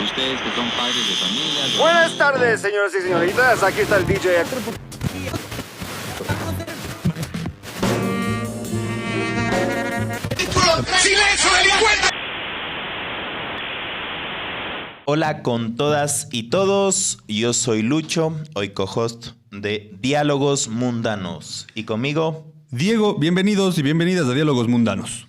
Ustedes que son padres de familia. Buenas tardes, señoras y señoritas. Aquí está el DJ. ¡Silencio, delincuente! Hola con todas y todos, yo soy Lucho, hoy co-host de Diálogos Mundanos. Y conmigo, Diego, bienvenidos y bienvenidas a Diálogos Mundanos.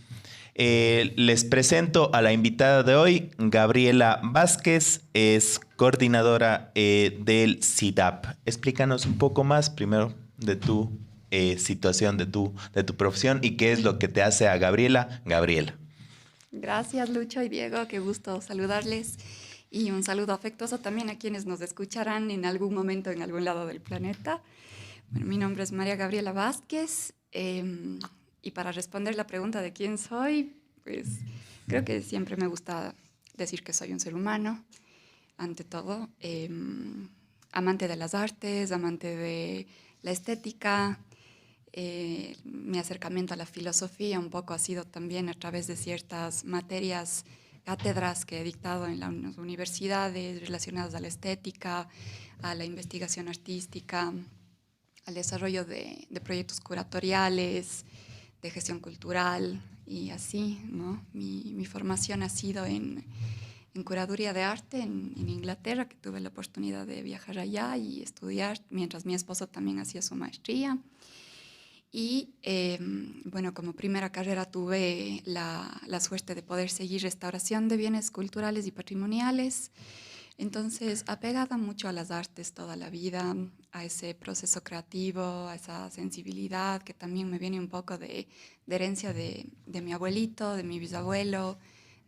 les presento a la invitada de hoy, Gabriela Vázquez, es coordinadora del CIDAP. Explícanos un poco más primero de tu situación, de tu profesión y qué es lo que te hace a Gabriela. Gracias, Lucho y Diego, qué gusto saludarles. Y un saludo afectuoso también a quienes nos escucharán en algún momento en algún lado del planeta. Bueno, mi nombre es María Gabriela Vázquez y para responder la pregunta de quién soy, pues creo que siempre me gusta decir que soy un ser humano, ante todo, amante de las artes, amante de la estética. Mi acercamiento a la filosofía un poco ha sido también a través de ciertas materias, cátedras que he dictado en las universidades relacionadas a la estética, a la investigación artística, al desarrollo de proyectos curatoriales, de gestión cultural y así, ¿no? Mi formación ha sido en curaduría de arte en Inglaterra, que tuve la oportunidad de viajar allá y estudiar, mientras mi esposo también hacía su maestría. Y bueno, como primera carrera tuve la suerte de poder seguir restauración de bienes culturales y patrimoniales. Entonces, apegada mucho a las artes toda la vida, a ese proceso creativo, a esa sensibilidad que también me viene un poco de herencia de mi abuelito, de mi bisabuelo,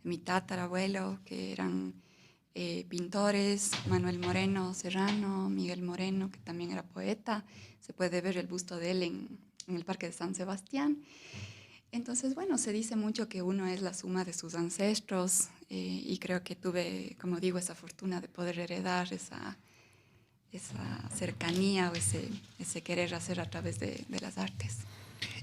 de mi tatarabuelo, que eran pintores, Manuel Moreno Serrano, Miguel Moreno, que también era poeta. Se puede ver el busto de él en el Parque de San Sebastián. Entonces, bueno, se dice mucho que uno es la suma de sus ancestros y creo que tuve, como digo, esa fortuna de poder heredar esa cercanía o ese querer hacer a través de las artes.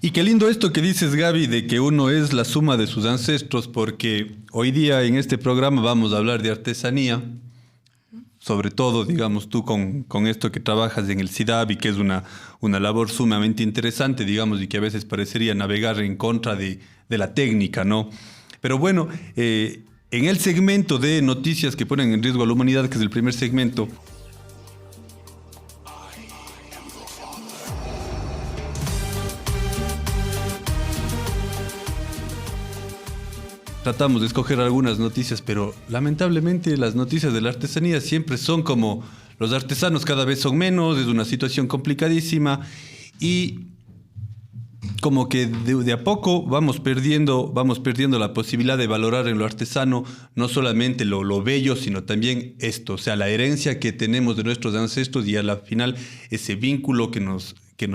Y qué lindo esto que dices, Gaby, de que uno es la suma de sus ancestros, porque hoy día en este programa vamos a hablar de artesanía, sobre todo, digamos, tú con esto que trabajas en el CIDAB y que es una labor sumamente interesante, digamos, y que a veces parecería navegar en contra de la técnica, ¿no? Pero bueno, en el segmento de noticias que ponen en riesgo a la humanidad, que es el primer segmento, tratamos de escoger algunas noticias, pero lamentablemente las noticias de la artesanía siempre son como los artesanos cada vez son menos, es una situación complicadísima y como que de a poco vamos perdiendo la posibilidad de valorar en lo artesano no solamente lo bello, sino también esto, o sea, la herencia que tenemos de nuestros ancestros y a la final ese vínculo que nos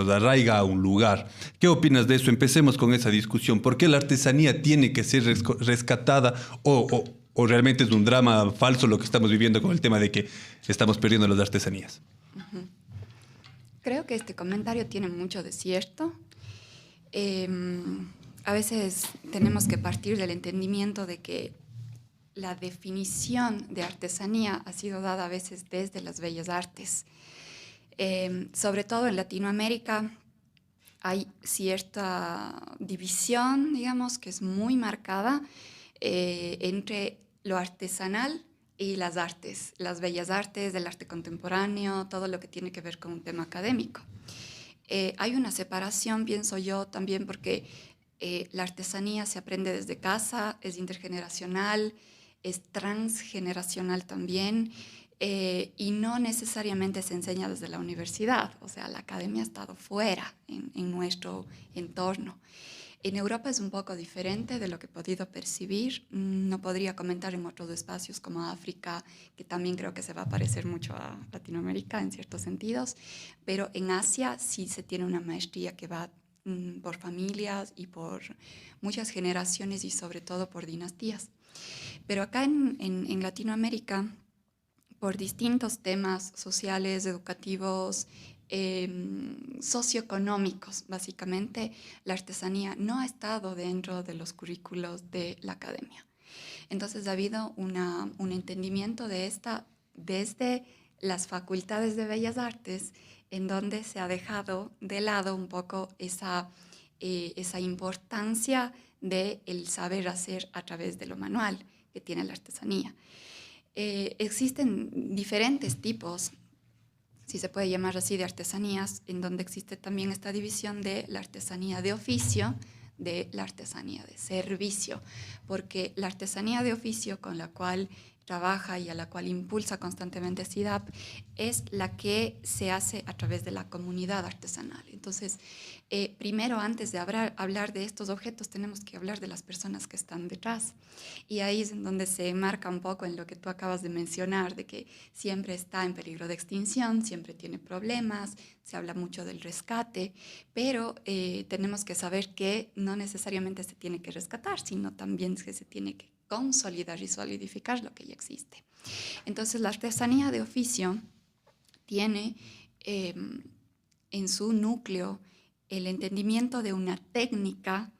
arraiga a un lugar. ¿Qué opinas de eso? Empecemos con esa discusión. ¿Por qué la artesanía tiene que ser rescatada o realmente es un drama falso lo que estamos viviendo con el tema de que estamos perdiendo las artesanías? Uh-huh. Creo que este comentario tiene mucho de cierto. A veces tenemos que partir del entendimiento de que la definición de artesanía ha sido dada a veces desde las bellas artes. Sobre todo en Latinoamérica hay cierta división, digamos, que es muy marcada entre lo artesanal y las artes, las bellas artes, el arte contemporáneo, todo lo que tiene que ver con un tema académico. Hay una separación, pienso yo, también porque la artesanía se aprende desde casa, es intergeneracional, es transgeneracional también, y no necesariamente se enseña desde la universidad, o sea, la academia ha estado fuera en nuestro entorno. En Europa es un poco diferente de lo que he podido percibir. No podría comentar en otros espacios como África, que también creo que se va a parecer mucho a Latinoamérica en ciertos sentidos, pero en Asia sí se tiene una maestría que va por familias y por muchas generaciones y sobre todo por dinastías. Pero acá en Latinoamérica, por distintos temas sociales, educativos, socioeconómicos, básicamente, la artesanía no ha estado dentro de los currículos de la academia. Entonces ha habido un entendimiento de esta desde las facultades de Bellas Artes, en donde se ha dejado de lado un poco esa importancia del saber hacer a través de lo manual que tiene la artesanía. Existen diferentes tipos, si se puede llamar así, de artesanías, en donde existe también esta división de la artesanía de oficio, de la artesanía de servicio, porque la artesanía de oficio con la cual trabaja y a la cual impulsa constantemente SIDAP es la que se hace a través de la comunidad artesanal. Entonces, primero, antes de hablar de estos objetos, tenemos que hablar de las personas que están detrás. Y ahí es en donde se marca un poco en lo que tú acabas de mencionar, de que siempre está en peligro de extinción, siempre tiene problemas, se habla mucho del rescate, pero tenemos que saber que no necesariamente se tiene que rescatar, sino también que se tiene que consolidar y solidificar lo que ya existe. Entonces, la artesanía de oficio tiene en su núcleo el entendimiento de una técnica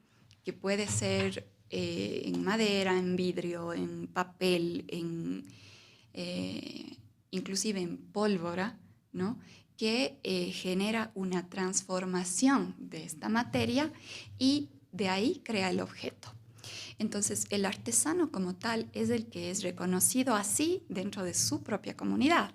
que puede ser en madera, en vidrio, en papel, inclusive en pólvora, ¿no? Que genera una transformación de esta materia y de ahí crea el objeto. Entonces, el artesano como tal es el que es reconocido así dentro de su propia comunidad.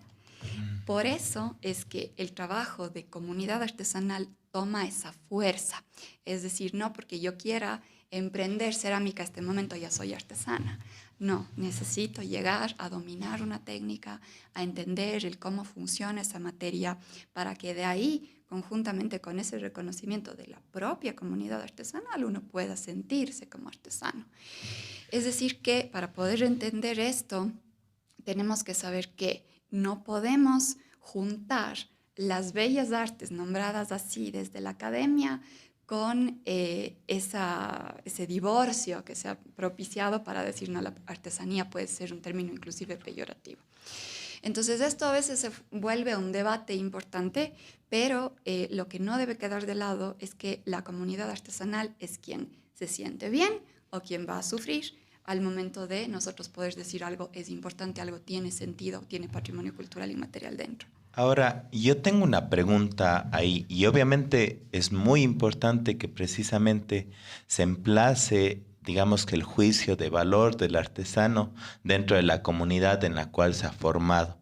Por eso es que el trabajo de comunidad artesanal toma esa fuerza. Es decir, no porque yo quiera emprender cerámica este momento ya soy artesana. No, necesito llegar a dominar una técnica, a entender el cómo funciona esa materia, para que de ahí, conjuntamente con ese reconocimiento de la propia comunidad artesanal, uno pueda sentirse como artesano. Es decir, que para poder entender esto, tenemos que saber que no podemos juntar las bellas artes nombradas así desde la academia con ese divorcio que se ha propiciado para decir, no, la artesanía puede ser un término inclusive peyorativo. Entonces, esto a veces se vuelve un debate importante, pero lo que no debe quedar de lado es que la comunidad artesanal es quien se siente bien o quien va a sufrir al momento de nosotros poder decir algo es importante, algo tiene sentido, tiene patrimonio cultural y material dentro. Ahora, yo tengo una pregunta ahí y obviamente es muy importante que precisamente se emplace, digamos que el juicio de valor del artesano dentro de la comunidad en la cual se ha formado.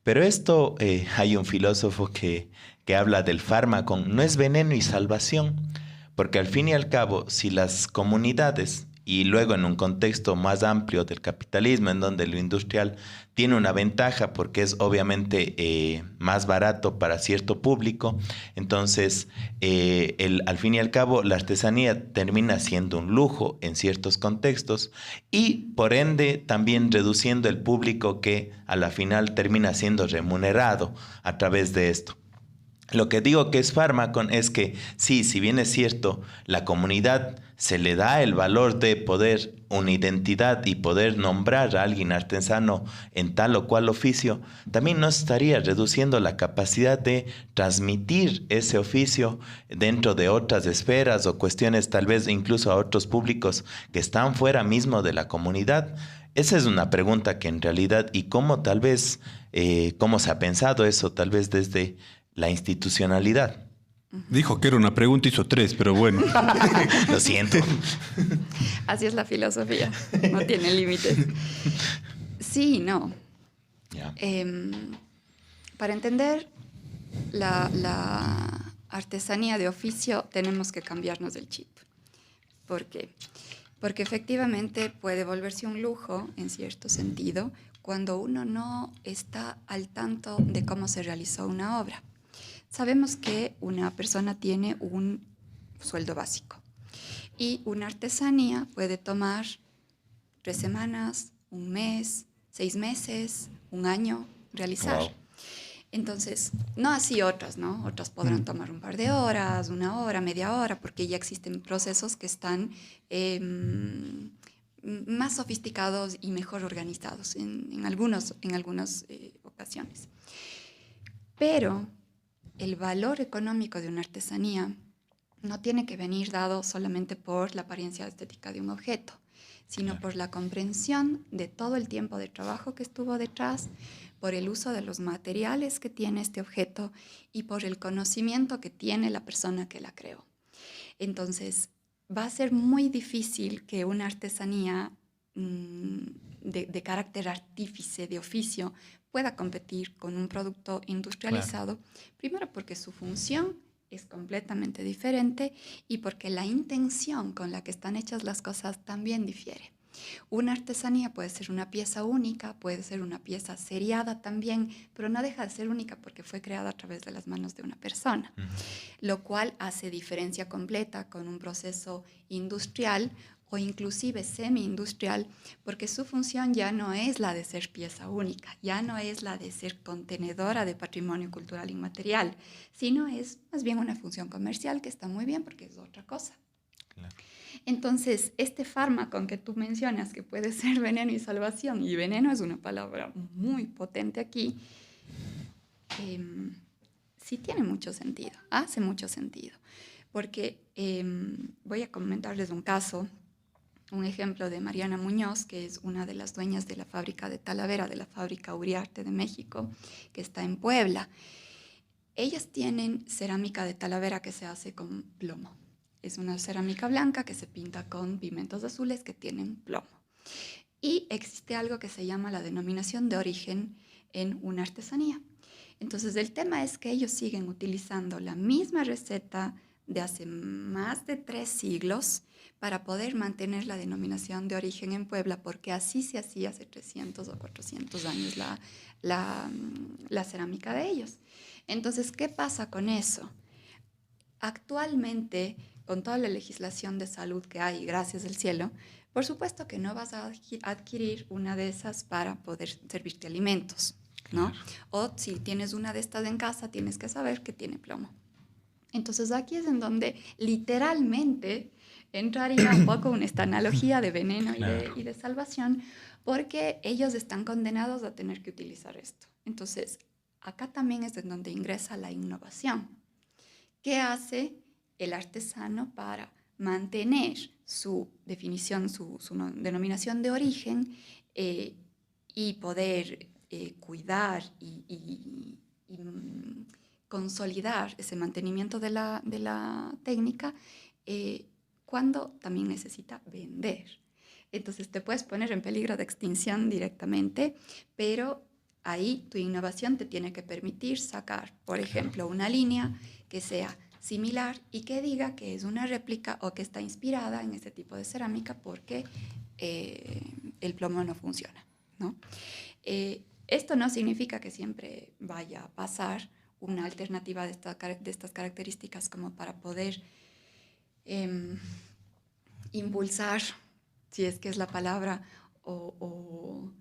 Pero esto, hay un filósofo que habla del fármaco, no es veneno y salvación, porque al fin y al cabo, si las comunidades, y luego en un contexto más amplio del capitalismo, en donde lo industrial tiene una ventaja porque es obviamente más barato para cierto público, entonces al fin y al cabo la artesanía termina siendo un lujo en ciertos contextos y por ende también reduciendo el público que a la final termina siendo remunerado a través de esto. Lo que digo que es Pharmacon es que sí, si bien es cierto, la comunidad se le da el valor de poder, una identidad y poder nombrar a alguien artesano en tal o cual oficio, también no estaría reduciendo la capacidad de transmitir ese oficio dentro de otras esferas o cuestiones tal vez incluso a otros públicos que están fuera mismo de la comunidad. Esa es una pregunta que en realidad, y cómo tal vez, cómo se ha pensado eso tal vez desde la institucionalidad. Dijo que era una pregunta, hizo 3, pero bueno. Lo siento. Así es la filosofía, no tiene límites. Sí, no. Yeah. Para entender la artesanía de oficio tenemos que cambiarnos el chip. ¿Por qué? Porque efectivamente puede volverse un lujo, en cierto sentido, cuando uno no está al tanto de cómo se realizó una obra. Sabemos que una persona tiene un sueldo básico y una artesanía puede tomar 3 semanas, 1 mes, 6 meses, 1 año realizar. Wow. Entonces, no así otras, ¿no? Otras podrán tomar un par de horas, 1 hora, media hora, porque ya existen procesos que están más sofisticados y mejor organizados en algunas ocasiones. Pero el valor económico de una artesanía no tiene que venir dado solamente por la apariencia estética de un objeto, sino por la comprensión de todo el tiempo de trabajo que estuvo detrás, por el uso de los materiales que tiene este objeto y por el conocimiento que tiene la persona que la creó. Entonces, va a ser muy difícil que una artesanía de carácter artífice, de oficio, pueda competir con un producto industrializado, primero porque su función es completamente diferente y porque la intención con la que están hechas las cosas también difiere. Una artesanía puede ser una pieza única, puede ser una pieza seriada también, pero no deja de ser única porque fue creada a través de las manos de una persona, lo cual hace diferencia completa con un proceso industrial o inclusive semi-industrial, porque su función ya no es la de ser pieza única, ya no es la de ser contenedora de patrimonio cultural inmaterial, sino es más bien una función comercial que está muy bien porque es otra cosa. Claro. Entonces, este fármaco que tú mencionas, que puede ser veneno y salvación, y veneno es una palabra muy potente aquí, sí tiene mucho sentido, hace mucho sentido, porque voy a comentarles un caso, un ejemplo de Mariana Muñoz, que es una de las dueñas de la fábrica de Talavera, de la fábrica Uriarte de México, que está en Puebla. Ellas tienen cerámica de Talavera que se hace con plomo. Es una cerámica blanca que se pinta con pigmentos azules que tienen plomo. Y existe algo que se llama la denominación de origen en una artesanía. Entonces, el tema es que ellos siguen utilizando la misma receta de hace más de 3 siglos para poder mantener la denominación de origen en Puebla, porque así se hacía hace 300 o 400 años la cerámica de ellos. Entonces, ¿qué pasa con eso? Actualmente, con toda la legislación de salud que hay, gracias al cielo, por supuesto que no vas a adquirir una de esas para poder servirte alimentos, ¿no? Claro. O si tienes una de estas en casa, tienes que saber que tiene plomo. Entonces aquí es en donde literalmente entraría un poco en esta analogía de veneno y de salvación, porque ellos están condenados a tener que utilizar esto. Entonces, acá también es en donde ingresa la innovación. ¿Qué hace el artesano para mantener su definición, su denominación de origen y poder cuidar y consolidar ese mantenimiento de la técnica cuando también necesita vender? Entonces te puedes poner en peligro de extinción directamente, pero ahí tu innovación te tiene que permitir sacar, por ejemplo, una línea que sea similar y que diga que es una réplica o que está inspirada en este tipo de cerámica porque el plomo no funciona, ¿no? Esto no significa que siempre vaya a pasar una alternativa de estas características como para poder impulsar, si es que es la palabra, o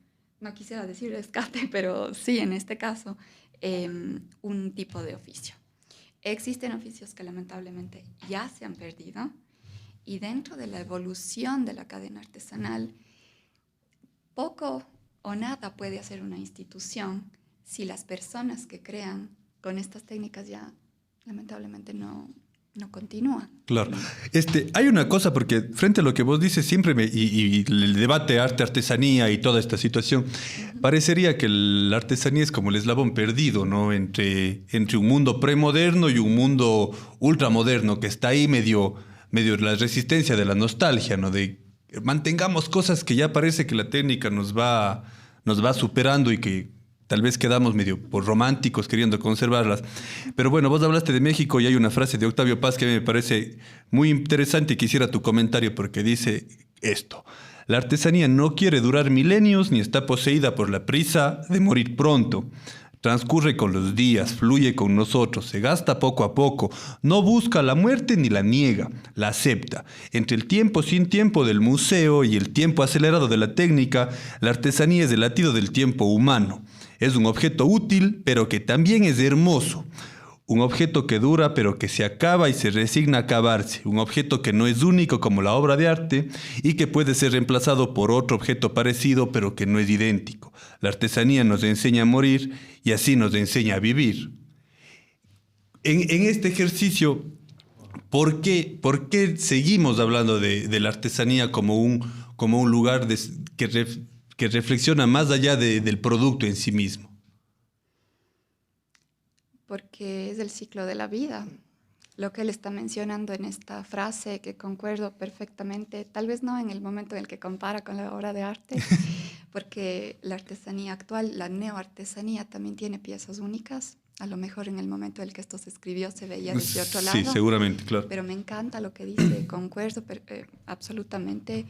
no quisiera decir rescate, pero sí en este caso, un tipo de oficio. Existen oficios que lamentablemente ya se han perdido y dentro de la evolución de la cadena artesanal, poco o nada puede hacer una institución si las personas que crean con estas técnicas ya lamentablemente no continúan. Claro. Hay una cosa, porque frente a lo que vos dices siempre, y el debate arte-artesanía y toda esta situación, parecería que la artesanía es como el eslabón perdido, ¿no? Entre un mundo premoderno y un mundo ultramoderno, que está ahí medio la resistencia de la nostalgia, ¿no? De mantengamos cosas que ya parece que la técnica nos va superando y que tal vez quedamos medio por románticos queriendo conservarlas. Pero bueno, vos hablaste de México y hay una frase de Octavio Paz que me parece muy interesante y quisiera tu comentario porque dice esto: la artesanía no quiere durar milenios ni está poseída por la prisa de morir pronto. Transcurre con los días, fluye con nosotros, se gasta poco a poco, no busca la muerte ni la niega, la acepta. Entre el tiempo sin tiempo del museo y el tiempo acelerado de la técnica, la artesanía es el latido del tiempo humano. Es un objeto útil, pero que también es hermoso. Un objeto que dura, pero que se acaba y se resigna a acabarse. Un objeto que no es único como la obra de arte y que puede ser reemplazado por otro objeto parecido, pero que no es idéntico. La artesanía nos enseña a morir y así nos enseña a vivir. En este ejercicio, ¿por qué seguimos hablando de la artesanía como como un lugar que reflexiona más allá del producto en sí mismo? Porque es el ciclo de la vida. Lo que él está mencionando en esta frase, que concuerdo perfectamente, tal vez no en el momento en el que compara con la obra de arte, porque la artesanía actual, la neoartesanía, también tiene piezas únicas. A lo mejor en el momento en el que esto se escribió se veía desde otro lado. Sí, seguramente, claro. Pero me encanta lo que dice, concuerdo absolutamente,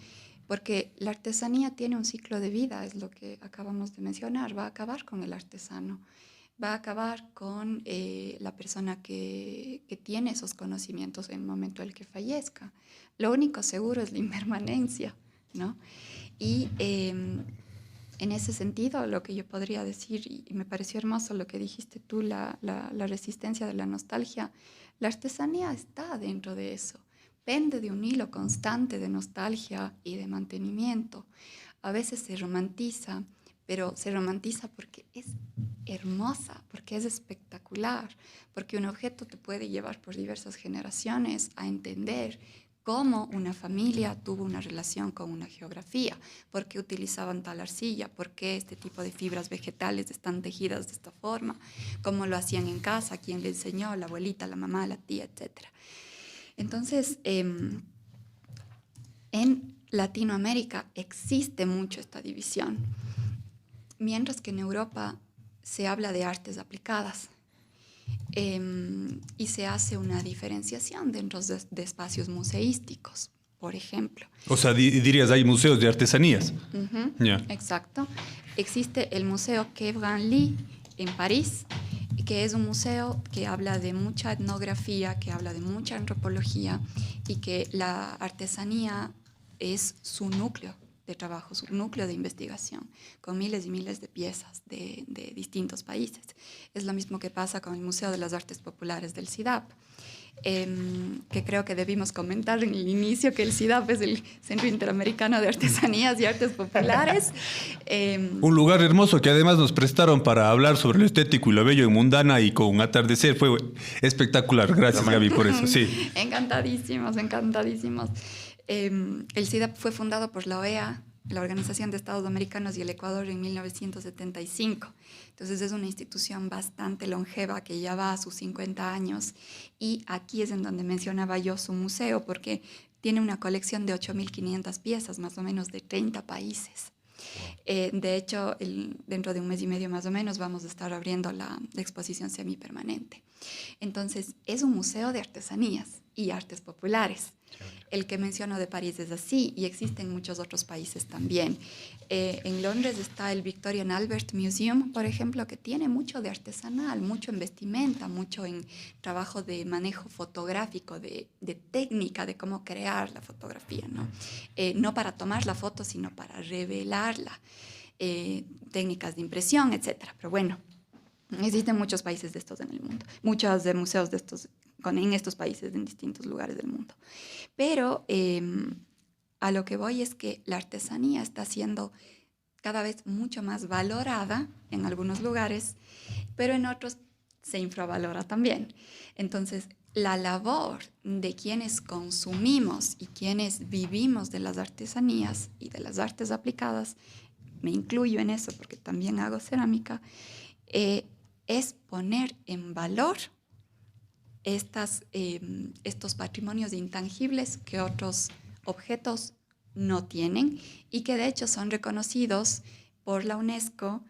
porque la artesanía tiene un ciclo de vida, es lo que acabamos de mencionar, va a acabar con el artesano, va a acabar con la persona que tiene esos conocimientos en el momento en el que fallezca. Lo único seguro es la impermanencia, ¿no? Y en ese sentido, lo que yo podría decir, y me pareció hermoso lo que dijiste tú, la resistencia de la nostalgia, la artesanía está dentro de eso, pende de un hilo constante de nostalgia y de mantenimiento. A veces se romantiza, pero se romantiza porque es hermosa, porque es espectacular, porque un objeto te puede llevar por diversas generaciones a entender cómo una familia tuvo una relación con una geografía, por qué utilizaban tal arcilla, por qué este tipo de fibras vegetales están tejidas de esta forma, cómo lo hacían en casa, quién le enseñó, la abuelita, la mamá, la tía, etc. Entonces, en Latinoamérica existe mucho esta división, mientras que en Europa se habla de artes aplicadas. Y se hace una diferenciación dentro de espacios museísticos, por ejemplo. O sea, dirías, hay museos de artesanías. Yeah. Exacto. Existe el Museo Quai Branly en París, que es un museo que habla de mucha etnografía, que habla de mucha antropología y que la artesanía es su núcleo de trabajo, su núcleo de investigación, con miles y miles de piezas de distintos países. Es lo mismo que pasa con el Museo de las Artes Populares del CIDAP, que creo que debimos comentar en el inicio que el CIDAP es el Centro Interamericano de Artesanías y Artes Populares. Un lugar hermoso que además nos prestaron para hablar sobre lo estético y lo bello en Mundana y con un atardecer. Fue espectacular. Gracias, Gaby, por eso. Sí. Encantadísimos, encantadísimos. El CIDAP fue fundado por la OEA, la Organización de Estados Americanos y el Ecuador, en 1975. Entonces es una institución bastante longeva que ya va a sus 50 años y aquí es en donde mencionaba yo su museo porque tiene una colección de 8.500 piezas, más o menos de 30 países. De hecho, dentro de un mes y medio más o menos vamos a estar abriendo la exposición semipermanente. Entonces es un museo de artesanías y artes populares. El que menciono de París es así y existen muchos otros países también. En Londres está el Victorian Albert Museum, por ejemplo, que tiene mucho de artesanal, mucho en vestimenta, mucho en trabajo de manejo fotográfico, de técnica, de cómo crear la fotografía, ¿no? No para tomar la foto, sino para revelarla, técnicas de impresión, etc. Pero bueno, existen muchos países de estos en el mundo, muchos museos de estos en estos países, en distintos lugares del mundo. Pero a lo que voy es que la artesanía está siendo cada vez mucho más valorada en algunos lugares, pero en otros se infravalora también. Entonces, la labor de quienes consumimos y quienes vivimos de las artesanías y de las artes aplicadas, me incluyo en eso porque también hago cerámica, es poner en valor estos patrimonios intangibles que otros objetos no tienen y que de hecho son reconocidos por la UNESCO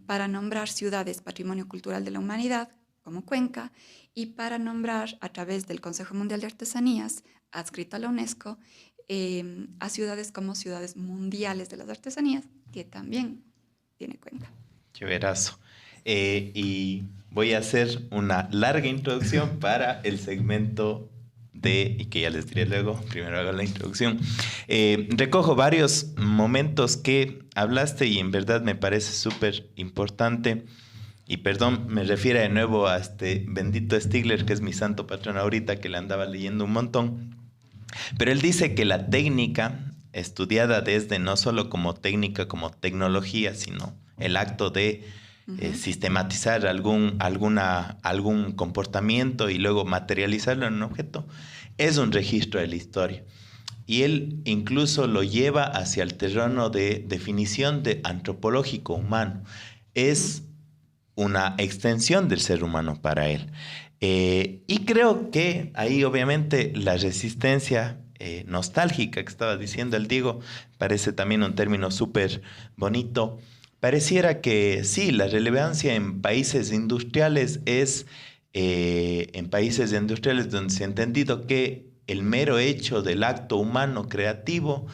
para nombrar ciudades Patrimonio Cultural de la Humanidad, como Cuenca, y para nombrar a través del Consejo Mundial de Artesanías, adscrito a la UNESCO, a ciudades como ciudades mundiales de las artesanías, que también tiene Cuenca. Chéverazo. Y voy a hacer una larga introducción para el segmento y que ya les diré luego, primero hago la introducción. Recojo varios momentos que hablaste y en verdad me parece súper importante. Y perdón, me refiero de nuevo a este bendito Stigler, que es mi santo patrón ahorita, que le andaba leyendo un montón. Pero él dice que la técnica, estudiada desde no solo como técnica, como tecnología, sino el acto de sistematizar algún comportamiento y luego materializarlo en un objeto, es un registro de la historia. y él incluso lo lleva hacia el terreno de definición de antropológico humano. Es una extensión del ser humano para él. Y creo que ahí obviamente la resistencia nostálgica que estaba diciendo el Diego parece también un término súper bonito. Pareciera que sí, la relevancia en países industriales es en países industriales donde se ha entendido que el mero hecho del acto humano creativo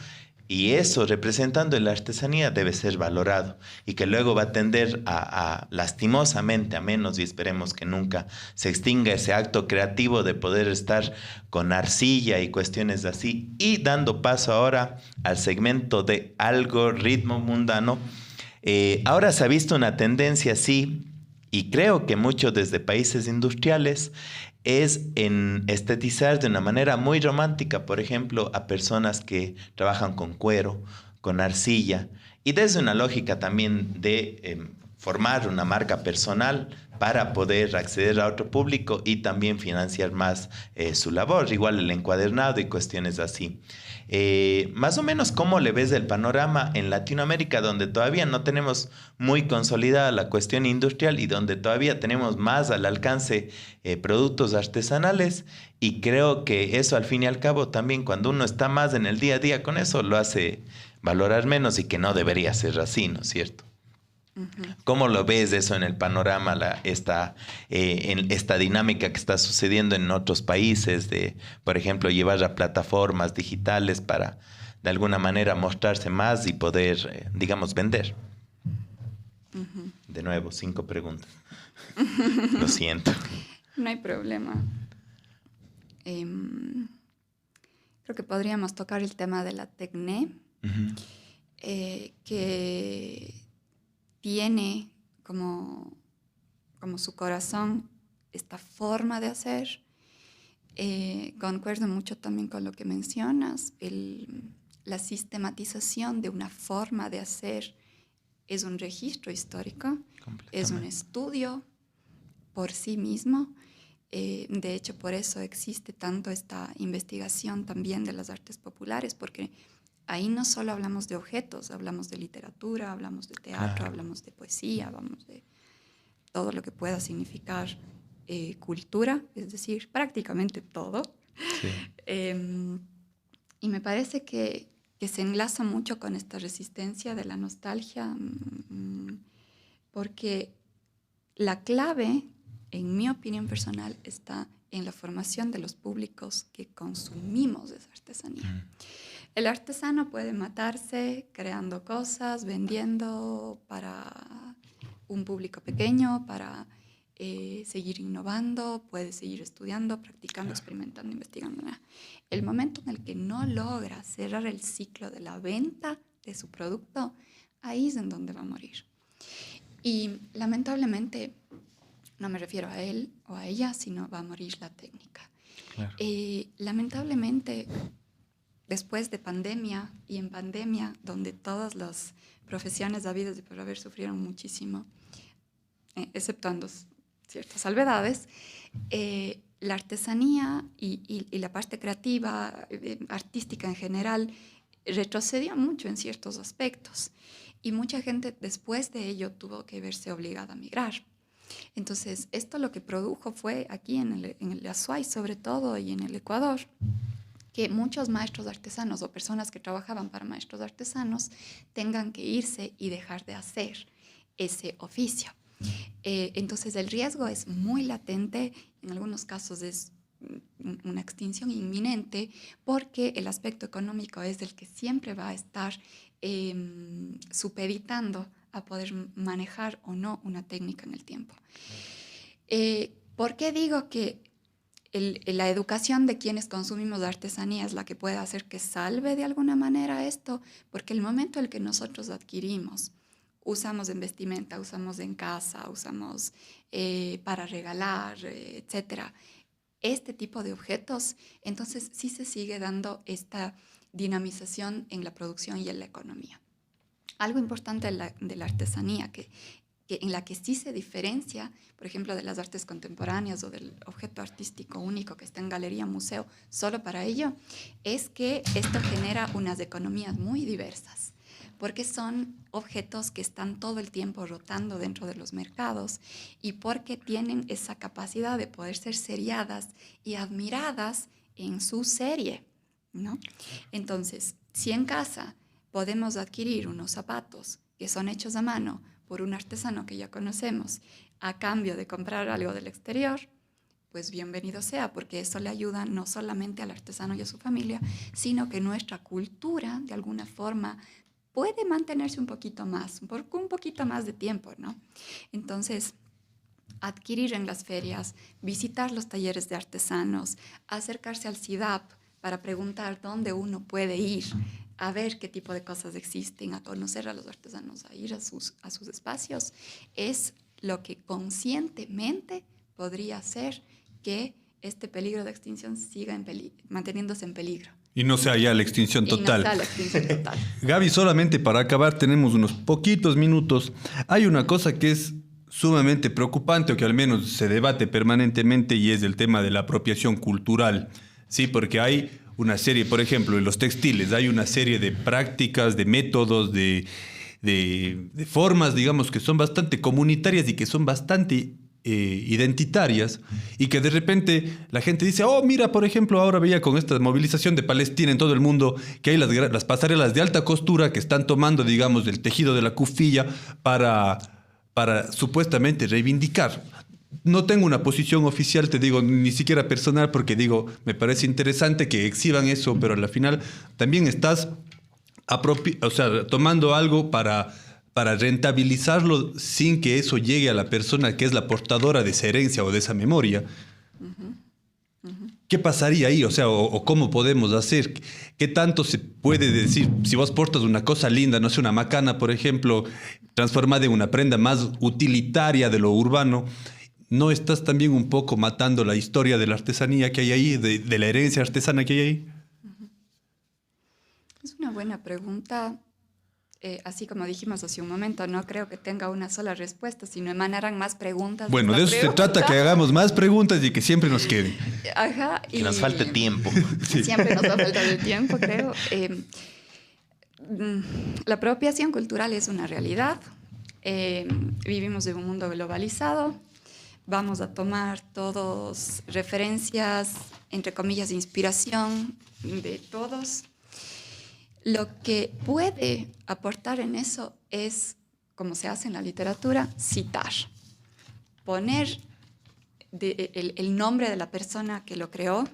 y eso representando en la artesanía debe ser valorado y que luego va a tender a lastimosamente a menos y esperemos que nunca se extinga ese acto creativo de poder estar con arcilla y cuestiones así. Y dando paso ahora al segmento de algoritmo mundano, ahora se ha visto una tendencia así y creo que mucho desde países industriales es en estetizar de una manera muy romántica, por ejemplo, a personas que trabajan con cuero, con arcilla, y desde una lógica también de formar una marca personal para poder acceder a otro público y también financiar más su labor, igual el encuadernado y cuestiones así. Más o menos, ¿cómo le ves el panorama en Latinoamérica, donde todavía no tenemos muy consolidada la cuestión industrial y donde todavía tenemos más al alcance productos artesanales? Y creo que eso al fin y al cabo también cuando uno está más en el día a día con eso lo hace valorar menos y que no debería ser así, ¿no es cierto? ¿Cómo lo ves eso en el panorama, en esta dinámica que está sucediendo en otros países de, por ejemplo, llevar a plataformas digitales para de alguna manera mostrarse más y poder, digamos, vender? De nuevo, 5 preguntas. Lo siento. No hay problema. Creo que podríamos tocar el tema de la Tecné, que tiene como su corazón esta forma de hacer. Concuerdo mucho también con lo que mencionas. La sistematización de una forma de hacer es un registro histórico, es un estudio por sí mismo. De hecho, por eso existe tanto esta investigación también de las artes populares, porque ahí no solo hablamos de objetos, hablamos de literatura, hablamos de teatro, hablamos de poesía, hablamos de todo lo que pueda significar cultura, es decir, prácticamente todo. Sí. Y me parece que se enlaza mucho con esta resistencia de la nostalgia, porque la clave, en mi opinión personal, está en la formación de los públicos que consumimos esa artesanía. El artesano puede matarse creando cosas, vendiendo para un público pequeño, para seguir innovando, puede seguir estudiando, practicando, experimentando, investigando. El momento en el que no logra cerrar el ciclo de la venta de su producto, ahí es en donde va a morir. Y lamentablemente, no me refiero a él o a ella, sino va a morir la técnica. Claro. Lamentablemente, después de pandemia y en pandemia, donde todas las profesiones habidas y por haber sufrieron muchísimo, exceptuando ciertas salvedades, la artesanía y la parte creativa, artística en general, retrocedió mucho en ciertos aspectos. Y mucha gente después de ello tuvo que verse obligada a migrar. Entonces, esto lo que produjo fue aquí en el Azuay, sobre todo, y en el Ecuador, que muchos maestros artesanos o personas que trabajaban para maestros artesanos tengan que irse y dejar de hacer ese oficio. Entonces, el riesgo es muy latente, en algunos casos es una extinción inminente, porque el aspecto económico es el que siempre va a estar supeditando a poder manejar o no una técnica en el tiempo. ¿Por qué digo que la educación de quienes consumimos artesanía es la que puede hacer que salve de alguna manera esto? Porque el momento en el que nosotros adquirimos, usamos en vestimenta, usamos en casa, usamos para regalar, etcétera, este tipo de objetos, entonces sí se sigue dando esta dinamización en la producción y en la economía. Algo importante de la artesanía, que en la que sí se diferencia, por ejemplo, de las artes contemporáneas o del objeto artístico único que está en galería, museo, solo para ello, es que esto genera unas economías muy diversas, porque son objetos que están todo el tiempo rotando dentro de los mercados y porque tienen esa capacidad de poder ser seriadas y admiradas en su serie, ¿no? Entonces, si en casa podemos adquirir unos zapatos que son hechos a mano por un artesano que ya conocemos, a cambio de comprar algo del exterior, pues bienvenido sea, porque eso le ayuda no solamente al artesano y a su familia, sino que nuestra cultura, de alguna forma, puede mantenerse un poquito más de tiempo, ¿no? Entonces, adquirir en las ferias, visitar los talleres de artesanos, acercarse al SIDAP para preguntar dónde uno puede ir, a ver qué tipo de cosas existen, a conocer a los artesanos, a ir a sus espacios, es lo que conscientemente podría hacer que este peligro de extinción siga manteniéndose en peligro. Y no sea ya la extinción total. Y no sea la extinción total. Gaby, solamente para acabar, tenemos unos poquitos minutos. Hay una cosa que es sumamente preocupante, o que al menos se debate permanentemente, y es el tema de la apropiación cultural. Sí, porque hay una serie, por ejemplo, en los textiles, hay una serie de prácticas, de métodos, de formas, digamos, que son bastante comunitarias y que son bastante identitarias, y que de repente la gente dice, oh, mira, por ejemplo, ahora veía con esta movilización de Palestina en todo el mundo que hay las pasarelas de alta costura que están tomando, digamos, del tejido de la kufilla para supuestamente reivindicar. No tengo una posición oficial, te digo, ni siquiera personal, porque digo, me parece interesante que exhiban eso, pero al final también estás tomando algo para rentabilizarlo sin que eso llegue a la persona que es la portadora de esa herencia o de esa memoria. ¿Qué pasaría ahí? O cómo podemos hacer. ¿Qué tanto se puede decir? Si vos portas una cosa linda, no sé, una macana, por ejemplo, transformada en una prenda más utilitaria de lo urbano, ¿no estás también un poco matando la historia de la artesanía que hay ahí, de la herencia artesana que hay ahí? Es una buena pregunta. Así como dijimos hace un momento, no creo que tenga una sola respuesta, sino emanarán más preguntas. Bueno, de eso se trata, que hagamos más preguntas y que siempre nos queden. Ajá. Que nos falte tiempo. Sí. Siempre nos va a faltar el tiempo, creo. La apropiación cultural es una realidad. Vivimos en un mundo globalizado. Vamos a tomar todos referencias, entre comillas, de inspiración de todos. Lo que puede aportar en eso es, como se hace en la literatura, citar. Poner el nombre de la persona que lo creó,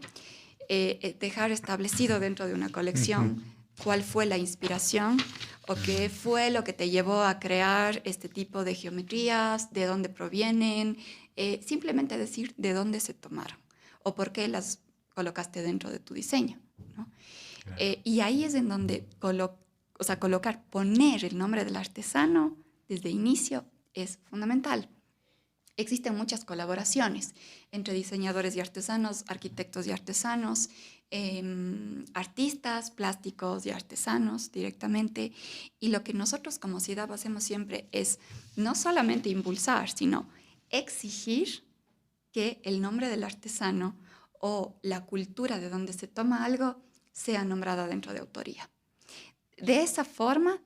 dejar establecido dentro de una colección cuál fue la inspiración o qué fue lo que te llevó a crear este tipo de geometrías, de dónde provienen, simplemente decir de dónde se tomaron o por qué las colocaste dentro de tu diseño, ¿no? Y ahí es en donde poner el nombre del artesano desde inicio es fundamental. Existen muchas colaboraciones entre diseñadores y artesanos, arquitectos y artesanos, artistas, plásticos y artesanos directamente. Y lo que nosotros como SIDAP hacemos siempre es no solamente impulsar, sino exigir que el nombre del artesano o la cultura de donde se toma algo sea nombrada dentro de autoría. De esa forma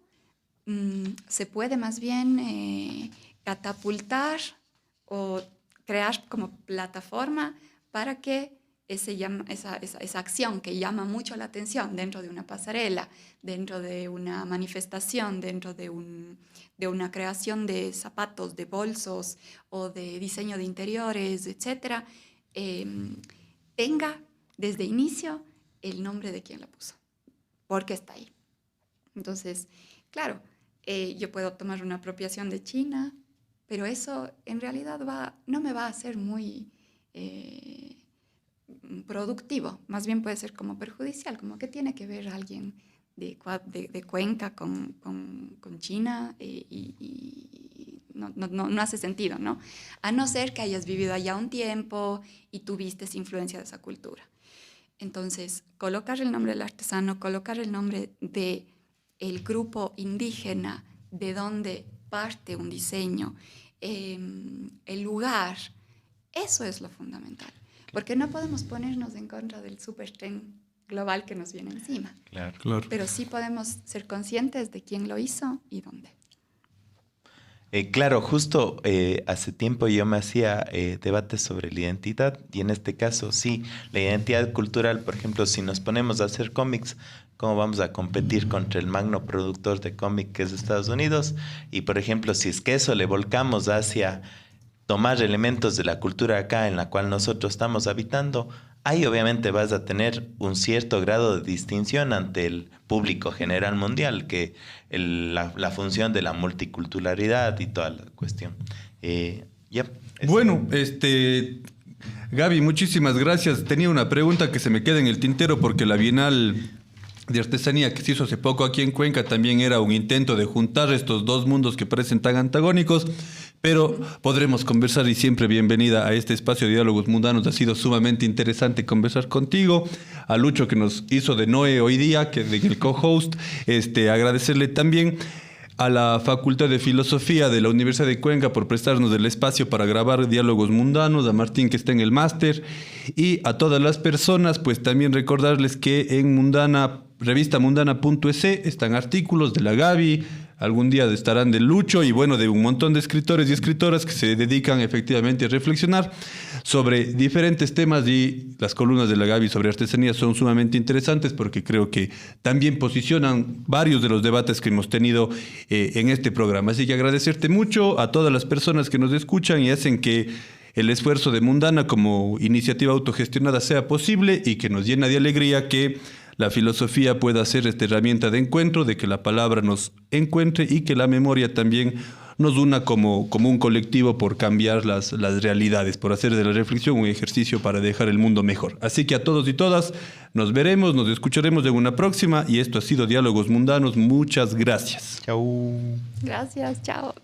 se puede más bien catapultar o crear como plataforma para que esa acción que llama mucho la atención dentro de una pasarela, dentro de una manifestación, dentro de una creación de zapatos, de bolsos o de diseño de interiores, etc., tenga desde inicio el nombre de quien la puso, porque está ahí. Entonces, claro, yo puedo tomar una apropiación de China, pero eso en realidad no me va a hacer muy productivo, más bien puede ser como perjudicial, como que tiene que ver alguien de Cuenca con China y no hace sentido, ¿no? A no ser que hayas vivido allá un tiempo y tuviste esa influencia de esa cultura. Entonces, colocar el nombre del artesano, colocar el nombre del grupo indígena de donde parte, un diseño, el lugar, eso es lo fundamental. Porque no podemos ponernos en contra del supertren global que nos viene encima. Claro. Pero sí podemos ser conscientes de quién lo hizo y dónde. Claro, justo hace tiempo yo me hacía debates sobre la identidad y en este caso sí, la identidad cultural, por ejemplo, si nos ponemos a hacer cómics, ¿cómo vamos a competir contra el magno productor de cómic que es Estados Unidos? Y por ejemplo, si es que eso le volcamos hacia tomar elementos de la cultura acá en la cual nosotros estamos habitando, ahí obviamente vas a tener un cierto grado de distinción ante el público general mundial, que la función de la multiculturalidad y toda la cuestión. Bueno, Gaby, muchísimas gracias. Tenía una pregunta que se me queda en el tintero porque la Bienal de Artesanía que se hizo hace poco aquí en Cuenca también era un intento de juntar estos dos mundos que parecen tan antagónicos, pero podremos conversar y siempre bienvenida a este espacio de Diálogos Mundanos. Ha sido sumamente interesante conversar contigo. A Lucho que nos hizo de Noé hoy día, que de el co-host, agradecerle también a la Facultad de Filosofía de la Universidad de Cuenca por prestarnos el espacio para grabar Diálogos Mundanos, a Martín que está en el máster y a todas las personas, pues también recordarles que en revistamundana.es están artículos de la Gaby, algún día estarán de Lucho y bueno, de un montón de escritores y escritoras que se dedican efectivamente a reflexionar sobre diferentes temas y las columnas de la Gaby sobre artesanía son sumamente interesantes porque creo que también posicionan varios de los debates que hemos tenido en este programa. Así que agradecerte mucho a todas las personas que nos escuchan y hacen que el esfuerzo de Mundana como iniciativa autogestionada sea posible y que nos llena de alegría que la filosofía pueda ser esta herramienta de encuentro, de que la palabra nos encuentre y que la memoria también nos una como un colectivo por cambiar las realidades, por hacer de la reflexión un ejercicio para dejar el mundo mejor. Así que a todos y todas nos veremos, nos escucharemos en una próxima y esto ha sido Diálogos Mundanos. Muchas gracias. Chau. Gracias, chao.